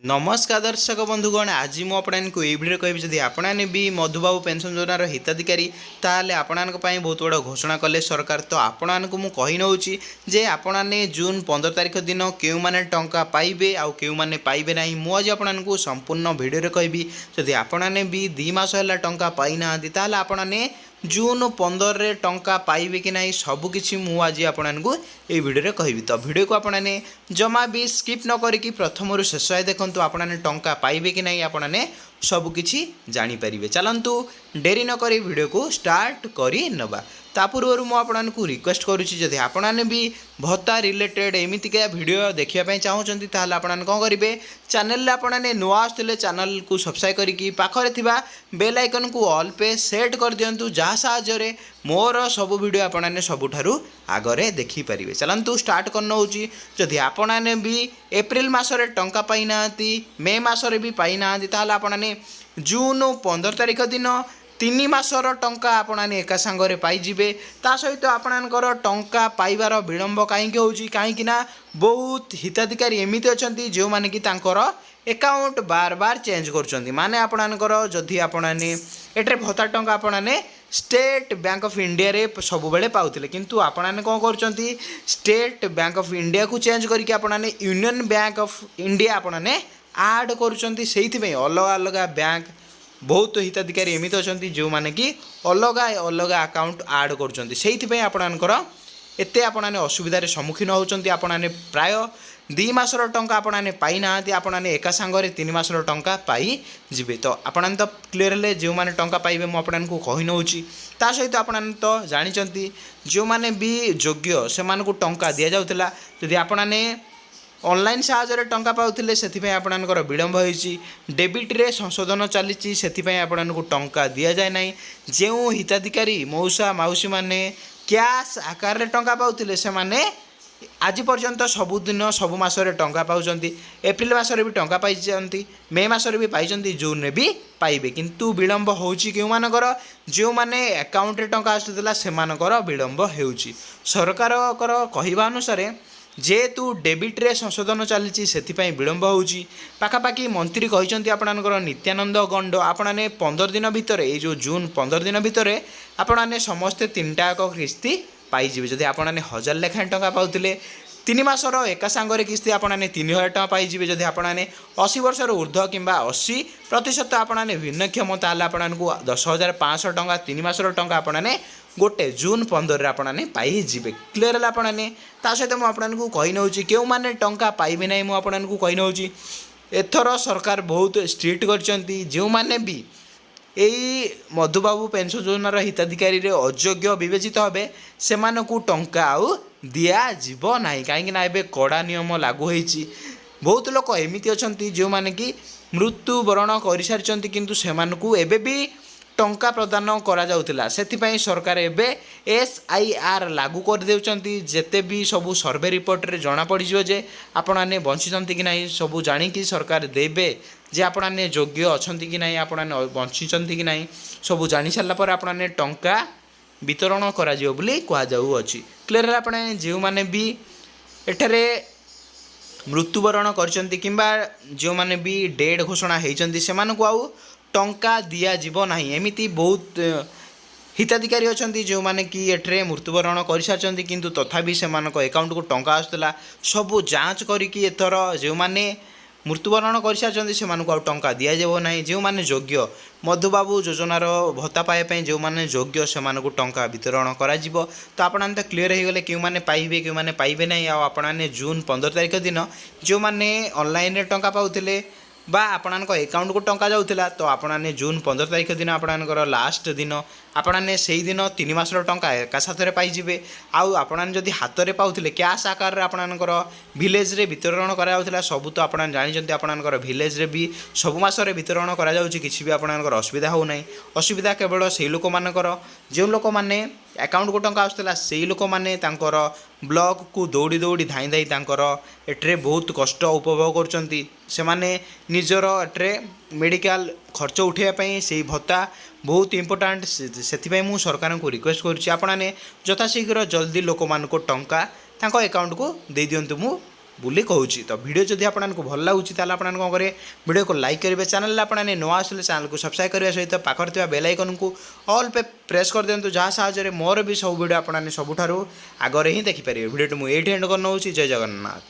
नमस्कार दर्शक बंधुगण आज मुझे ये भिडियो कहि जदि आपने भी मधुबाबू पेंशन योजनार हिताधिकारी ताहले आपण बहुत बड़ घोषणा कले सरकार। तो आपण को कही नौची जे आपने जून 15 तारिख दिन क्यों माने टंका पाइबे आउ क्यों माने पाइबे नहीं मु आज आपको संपूर्ण भिडियो कहबी। जदि आपने भी 2 मास है टंका पाई ना ताहले आपने जून 15 रे टंका पाइबे कि नहीं सबकिछि मु आज आपको ये भिडियो कहबी। तो भिडियो को आपने जमा भी स्किप न करिकी प्रथम शेष है देखंतु आपने टंका पाइबे कि नहीं आपने सबकिछि जानी परिबे। चलंतु डेरी न करी वीडियो को स्टार्ट करी नबा। ता पूर्व मु आपको रिक्वेस्ट करुच्ची जदि आपने भी भत्ता रिलेटेड एमतीका भिडियो देखापी चाहूँगी ताहले आपने कौन करेंगे चैनल आपने नुआ आसुले चैनल को सब्सक्राइब करके पाखरे थिबा बेल आइकन को ऑल पे सेट कर दिंतु जहाँ साहाय्य मोर सब भिडियो आपने सबुठारु आगरे देखिपारे। चलतु स्टार्ट करना होची जदि आपने भी एप्रिल मासरे टंका पाई ना मे मासरे भी पाई ना ताहले आपने जून 15 तारिख दिन 3 मासर टंका आपने एका सांगरे पाइबे। ता सहित आपणकर टंका पाइबार विलंब कहीं कहीं बहुत हिताधिकारी एमती अच्छा जो मैंने कि अकाउंट बार बार चेंज कर माने आपणकर जदि आपने एटे भत्ता टंका आपने स्टेट बैंक ऑफ इंडिया रे सब बेले पाउथिले किंतु आपने कौन कर स्टेट बैंक ऑफ इंडिया को चेंज करके आपने यूनियन बैंक ऑफ इंडिया आपने ऐड कर अलग अलग बैंक बहुत हिताधिकारी एमती अच्छा जो मैंने कि अलग अलग अकाउंट ऐड कर आपणकर एते आपने असुविधार सम्मुखीन होती आपने प्राय 2 मासर टंका आपने पाई ना आपने एका सांगरे 3 मासर टंका पाई जिबे। तो आपने तो क्लीयर है जो मैंने टंका पाइबे मुझे आपको कही नौची ता सहित आपने तो जानते जो मैंने भी योग्य से टंका दि जाऊला जदि आपने ऑनलाइन साहाय्य टंका पाउथिले से आपणकर विलंब होइछि डेबिट रे संशोधन चली से आपको टंका दि जाए ना जो हिताधिकारी मौसा मौसी माने कैश आकार रे टंका पाउथिले से माने आज पर्यंत सबुदिन सब मासरे टंका पाउचंती एप्रिल मासरे भी टंका पाई मे मासरे भी पाई जून में भी पाइबे किंतु विलंब होउछि केउ मानकर जो माने अकाउंट रे टंका आसुतला से मानकर विलंब हेउछि। सरकार कहवा अनुसार जेहेतु डेबिट रे संशोधन चली से विलंब होउछि पाखापाखि मंत्री कहते आपणकर नित्यानंद गंड आपने 15 दिन भितर ये जो जून 15 दिन भितर आपने समस्ते 3टा किस्ती पाइबे। जदि आपने 1000 लेखाएं टंका पाउथिले 3 मासर एका सांगरे किस्ती आपने 3000 टंका पाइबे। जदि आपने 80 वर्षर ऊर्ध्व कि 80% आपने भिन्नक्षम ताल आपको 10,500 टंका 3 मासर टंका आपने गोटे जून 15 आपने पाइबे। क्लीयर है आपने ता सहित मुझे कही नौची क्यों माने टंका पाइबे ना मुझे कही नौची एथर सरकार बहुत स्ट्रिक्ट करचंती जो माने भी यही मधुबाबू पेंशन योजनार हिताधिकारी अयोग्य विवेचित हे से टंका आउ दिज्व ना कहीं कड़ा नियम लागू होती बहुत लोक एमती अच्छा जो मैंने कि मृत्युवरण कर सारी किंतु से भी टंका प्रदान करा जाउतिला सेथिपई सरकार एबे SIR लागू कर देउचंती जेते भी सबू सर्वे रिपोर्ट रे जना पड़ी जो जे आपने बंचिचंती कि नहीं सबू जानी कि सरकार देबे जे आपने योग्य अछंती कि नहीं आपने बंचिचंती कि नहीं सबू जानी सारा पर आपने टंका वितरण करा जियो बोली कहा जाउ अछि। क्लियर है आपने जो माने भी एठारे मृत्युवरण करचंती किंबा जो माने भी डेड घोषणा हेचंती सेमानकु आउ टंका दिज्व ना एमती बहुत हिताधिकारी अच्छा जो मैंने कि एठरे मृत्युवरण कर सारी किंतु तथापि से अकाउंट को टंका आसला सबू जांच करिकी एथर जो मैंने मृत्युवरण कर सारी से टंका दिज्व ना जो मैंने योग्य मधुबाबू योजनार भत्ता पाइबा जो मैंने योग्य से टंका वितरण करा जिवो। तो आपने तो क्लीयर हो गले क्यों मैंने पाइबे क्यों मैंने पाइबे ना आपने जून 15 तारिख दिन जो मैंने ऑनलाइन टंका पाउथिले बा आपणक अकाउंट को टंका जाऊला तो आपने जून 15 तारिख दिन आपणकर लास्ट दिन आपने से दिन 3 मासर टंका एका साथ पाइबे। आउ आपने जदि हाथ में पाउथिले कैश आकार आपणकर विलेज रे वितरण करा सबू तो आपने जानते आपणकर विलेज रे भी सब मासरे वितरण करा किसी भी आपणकर असुविधा हो ना असुविधा केवल से लोक मानकर जो लोक मैंने अकाउंट को टंका आसला से लोक मैंने ब्लॉक को दौड़ी दौड़ी धाई धाई एट्रे बहुत कष्ट उपभोग कर निजर एट्रे मेडिकल खर्च उठाइवाई से भत्ता बहुत इम्पोर्टाट से मु सरकार को रिक्वेस्ट करुँचे आपने यथाशीघ्र जल्दी लोक मान टंका अकाउंट को दे दिंतु मु ବୋଲି କହୁଛି। ତ ଭିଡ଼ିଓ ଯଦି ଆପଣଙ୍କୁ ଭଲ ଲାଗୁଛି ତାହେଲେ ଆପଣ କ'ଣ କରିବେ, ଭିଡ଼ିଓକୁ ଲାଇକ୍ କରିବେ, ଚ୍ୟାନେଲରେ ଆପଣ ନୂଆ ଆସିଲେ ଚ୍ୟାନେଲକୁ ସବସ୍କ୍ରାଇବ୍ କରିବା ସହିତ ପାଖରେ ଥିବା ବେଲ୍ ଆଇକନ୍କୁ ଅଲ୍ ପେ ପ୍ରେସ୍ କରିଦିଅନ୍ତୁ, ଯାହା ସାହାଯ୍ୟରେ ମୋର ବି ସବୁ ଭିଡ଼ିଓ ଆପଣମାନେ ସବୁଠାରୁ ଆଗରେ ହିଁ ଦେଖିପାରିବେ। ଭିଡ଼ିଓଟି ମୁଁ ଏଇଠି ଏଣ୍ଡ କରିନେଉଛି। ଜୟ ଜଗନ୍ନାଥ।